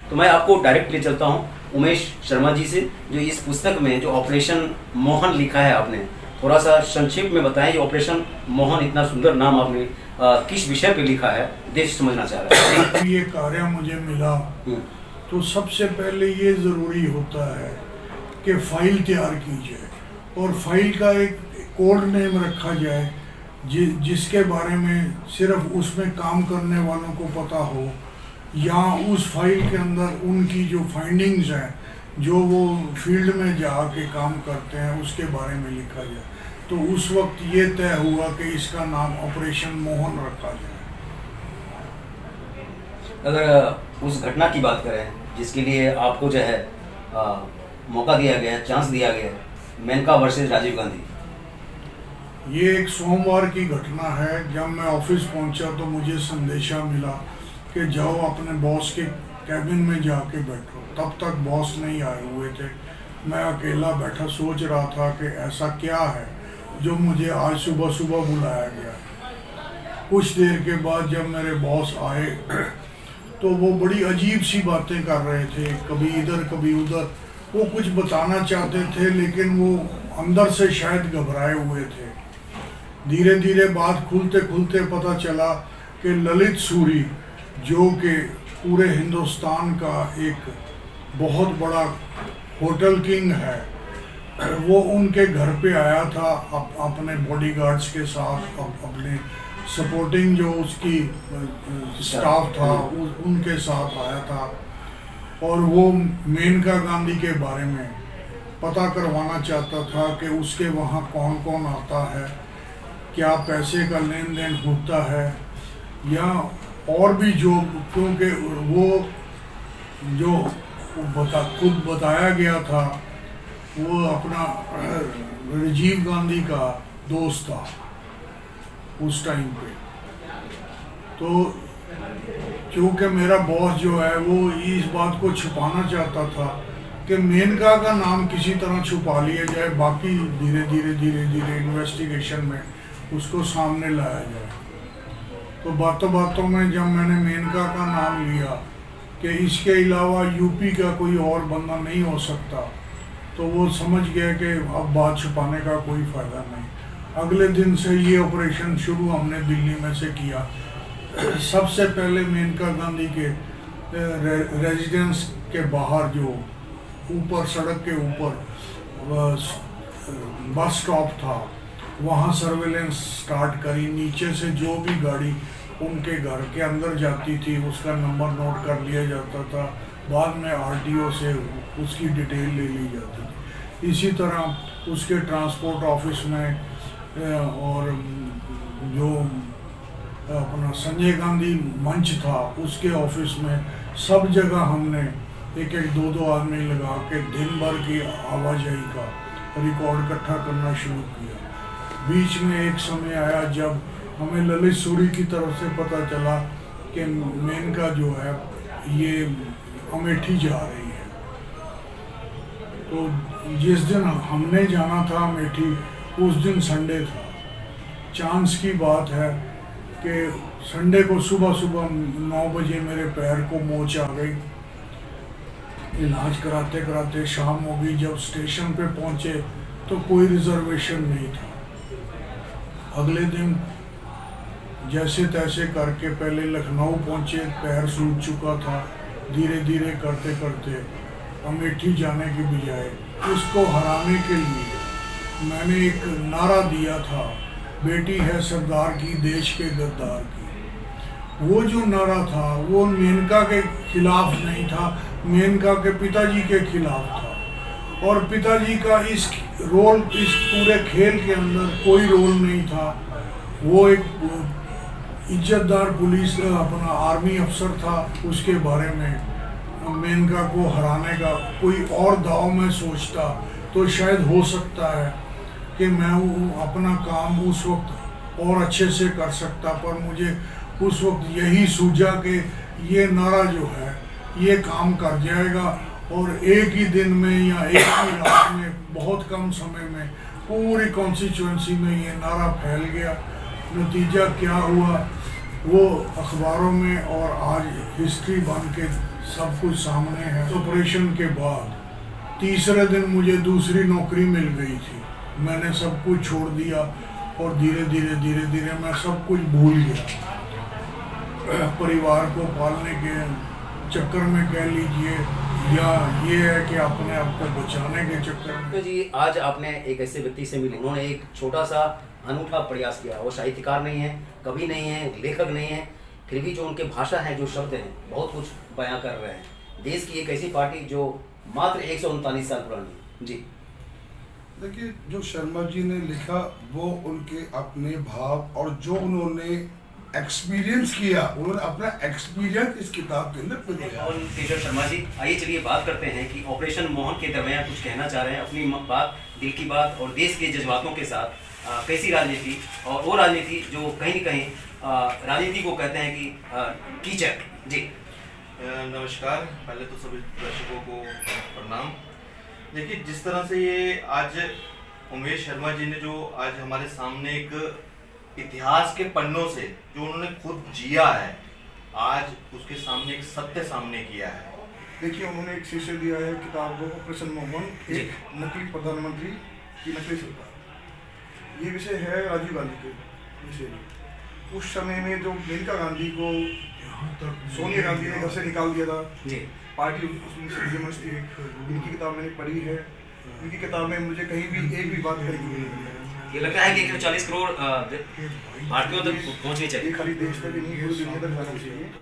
तो मैं आपको डायरेक्ट ले चलता हूँ उमेश शर्मा जी से, जो इस पुस्तक में जो ऑपरेशन मोहन लिखा है आपने, थोड़ा सा संक्षेप में बताएं। ये ऑपरेशन मोहन, इतना सुंदर नाम आपने किस विषय पे लिखा है, देश समझना चाह रहा है। ये कार्य मुझे मिला तो सबसे पहले ये ज़रूरी होता है कि फ़ाइल तैयार की जाए और फाइल का एक कोड नेम रखा जाए जिसके बारे में सिर्फ उसमें काम करने वालों को पता हो, या उस फाइल के अंदर उनकी जो फाइंडिंग्स हैं, जो वो फील्ड में जाके काम करते हैं, उसके बारे में लिखा जाए। तो उस वक्त ये तय हुआ कि इसका नाम ऑपरेशन मोहन रखा जाए। अगर उस घटना की बात करें जिसके लिए आपको जो है मौका दिया गया है, चांस दिया गया है, मेनका वर्सेस राजीव गांधी, ये एक सोमवार की घटना है। जब मैं ऑफिस पहुंचा तो मुझे संदेशा मिला कि जाओ अपने बॉस के कैबिन में जाके बैठो। तब तक बॉस नहीं आए हुए थे, मैं अकेला बैठा सोच रहा था कि ऐसा क्या है जो मुझे आज सुबह सुबह बुलाया गया। कुछ देर के बाद जब मेरे बॉस आए तो वो बड़ी अजीब सी बातें कर रहे थे, कभी इधर कभी उधर। वो कुछ बताना चाहते थे लेकिन वो अंदर से शायद घबराए हुए थे। धीरे धीरे बात खुलते खुलते पता चला कि ललित सूरी, जो कि पूरे हिंदुस्तान का एक बहुत बड़ा होटल किंग है, वो उनके घर पे आया था अपने बॉडीगार्ड्स के साथ, अपने सपोर्टिंग जो उसकी स्टाफ था उनके साथ आया था। और वो मेनका गांधी के बारे में पता करवाना चाहता था कि उसके वहाँ कौन कौन आता है, क्या पैसे का लेन देन होता है, या और भी जो, क्योंकि वो जो खुद बताया गया था वो अपना राजीव गांधी का दोस्त था उस टाइम पे। तो क्योंकि मेरा बॉस जो है वो इस बात को छुपाना चाहता था कि मेनका का नाम किसी तरह छुपा लिया जाए, बाकी धीरे धीरे इन्वेस्टिगेशन में उसको सामने लाया जाए। तो बातों बातों में जब मैंने मेनका का नाम लिया कि इसके अलावा यूपी का कोई और बंदा नहीं हो सकता, तो वो समझ गया कि अब बात छुपाने का कोई फ़ायदा नहीं। अगले दिन से ये ऑपरेशन शुरू हमने दिल्ली में से किया। सबसे पहले मेनका गांधी के रेजिडेंस के बाहर, जो ऊपर सड़क के ऊपर बस स्टॉप था, वहाँ सर्वेलेंस स्टार्ट करी। नीचे से जो भी गाड़ी उनके घर के अंदर जाती थी उसका नंबर नोट कर लिया जाता था, बाद में आरटीओ से उसकी डिटेल ले ली जाती थी। इसी तरह उसके ट्रांसपोर्ट ऑफिस में और जो अपना संजय गांधी मंच था उसके ऑफिस में, सब जगह हमने एक दो आदमी लगा के दिन भर की आवाजाही का रिकॉर्ड इकट्ठा करना शुरू किया। बीच में एक समय आया जब हमें ललित सूरी की तरफ से पता चला कि मेनका जो है ये अमेठी जा रही है। तो जिस दिन हमने जाना था अमेठी, उस दिन संडे था। चांस की बात है कि संडे को सुबह 9 बजे मेरे पैर को मोच आ गई। इलाज कराते कराते शाम हो गई। जब स्टेशन पे पहुंचे तो कोई रिजर्वेशन नहीं था। अगले दिन जैसे तैसे करके पहले लखनऊ पहुंचे, पैर सूज चुका था। धीरे धीरे करते करते अमेठी जाने के बजाय उसको हराने के लिए मैंने एक नारा दिया था, बेटी है सरदार की, देश के गद्दार की। वो जो नारा था वो मेनका के खिलाफ नहीं था, मेनका के पिताजी के खिलाफ था। और पिताजी का इस पूरे खेल के अंदर कोई रोल नहीं था। वो एक इज्जतदार पुलिस अपना आर्मी अफसर था। उसके बारे में मेनका को हराने का कोई और दाव में सोचता तो शायद हो सकता है कि मैं अपना काम उस वक्त और अच्छे से कर सकता। पर मुझे उस वक्त यही सूझा कि ये नारा जो है ये काम कर जाएगा, और एक ही दिन में या एक ही रात में, बहुत कम समय में पूरी कॉन्स्टिट्यूएंसी में ये नारा फैल गया। नतीजा क्या हुआ वो अखबारों में और आज हिस्ट्री बन के सब कुछ सामने है। ऑपरेशन के बाद तीसरे दिन मुझे दूसरी नौकरी मिल गई थी। मैंने सब कुछ छोड़ दिया और धीरे धीरे मैं सब कुछ भूल गया। परिवार को पालने के चक्कर में कह लीजिए, या ये है कि अपने आप को बचाने के चक्कर में। तो जी आज आपने एक ऐसे व्यक्ति से मिले, उन्होंने एक छोटा सा अनूठा प्रयास किया। वो साहित्यकार नहीं है, कवि नहीं है, लेखक नहीं है, फिर भी जो उनके भाषा है, जो शब्द हैं, बहुत कुछ बयां कर रहे हैं। देश की एक ऐसी पार्टी जो मात्र 139 साल पुरानी है। जी देखिए, जो शर्मा जी ने लिखा वो उनके अपने भाव और जो उन्होंने एक्सपीरियंस किया, उन्होंने अपना एक्सपीरियंस इस किताब के अंदर पिरोया। और तेजर शर्मा जी, आइए चलिए बात करते हैं कि ऑपरेशन मोहन के दरमियान कुछ कहना चाह रहे हैं, अपनी बात, दिल की बात और देश के जज्बातों के साथ। कैसी राजनीति, और वो राजनीति जो कहीं न कहीं राजनीति को कहते हैं कि कीचड़। जी नमस्कार, पहले तो सभी दर्शकों को प्रणाम। देखिए, जिस तरह से ये आज उमेश शर्मा जी ने जो आज हमारे सामने एक इतिहास के पन्नों से जो उन्होंने खुद जिया है, आज उसके सामने एक सत्य सामने किया है। देखिए, उन्होंने एक शीर्षक दिया है किताब को, ऑपरेशन मोहन, एक नकली प्रधानमंत्री की नकली सरकार। ये विषय है राजीव गांधी के विषय में। उस समय में जो मेनका गांधी को सोनिया गांधी ने घर से निकाल दिया था, पार्टी उसमें विमर्श थी। इनकी किताब मैंने पढ़ी है। इनकी किताब में मुझे कहीं भी एक भी बात कहीं नहीं मिली है। ये लगता है कि 140 करोड़ भारतीयों तक पहुंचनी चाहिए। ये खाली देश तक ही नहीं, पूरी दुनिया तक जाना चाहिए।